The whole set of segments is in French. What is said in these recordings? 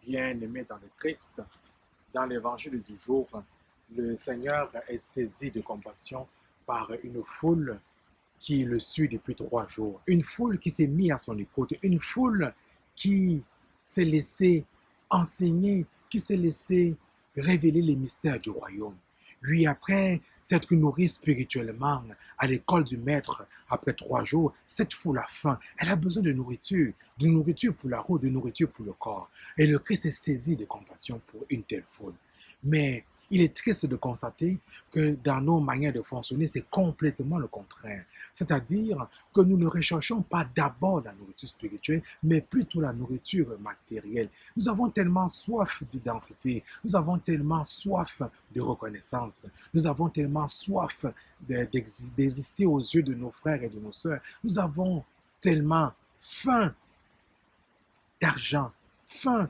Bien-aimés dans le Christ, dans l'évangile du jour, le Seigneur est saisi de compassion par une foule qui le suit depuis 3 jours. Une foule qui s'est mise à son écoute, une foule qui s'est laissée enseigner, qui s'est laissée révéler les mystères du royaume. Lui, après s'être nourri spirituellement à l'école du Maître, après 3 jours, cette foule a faim. Elle a besoin de nourriture pour la route, de nourriture pour le corps. Et le Christ est saisi de compassion pour une telle foule. Mais il est triste de constater que dans nos manières de fonctionner, c'est complètement le contraire. C'est-à-dire que nous ne recherchons pas d'abord la nourriture spirituelle, mais plutôt la nourriture matérielle. Nous avons tellement soif d'identité, nous avons tellement soif de reconnaissance, nous avons tellement soif d'exister aux yeux de nos frères et de nos sœurs, nous avons tellement faim d'argent, faim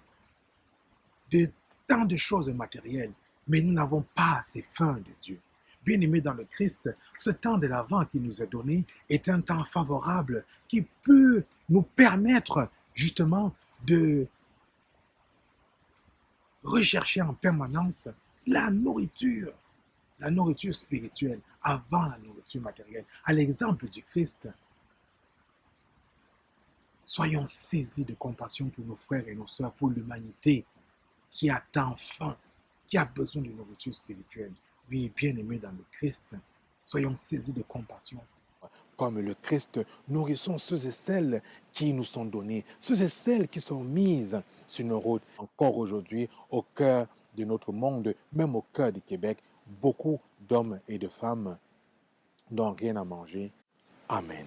de tant de choses matérielles, mais nous n'avons pas assez faim de Dieu. Bien-aimés dans le Christ, ce temps de l'Avent qui nous est donné est un temps favorable qui peut nous permettre justement de rechercher en permanence la nourriture spirituelle avant la nourriture matérielle. À l'exemple du Christ, soyons saisis de compassion pour nos frères et nos sœurs, pour l'humanité qui a tant faim, qui a besoin de nourriture spirituelle. Oui, bien-aimés dans le Christ, soyons saisis de compassion. Comme le Christ, nourrissons ceux et celles qui nous sont donnés, ceux et celles qui sont mises sur nos routes. Encore aujourd'hui, au cœur de notre monde, même au cœur du Québec, beaucoup d'hommes et de femmes n'ont rien à manger. Amen.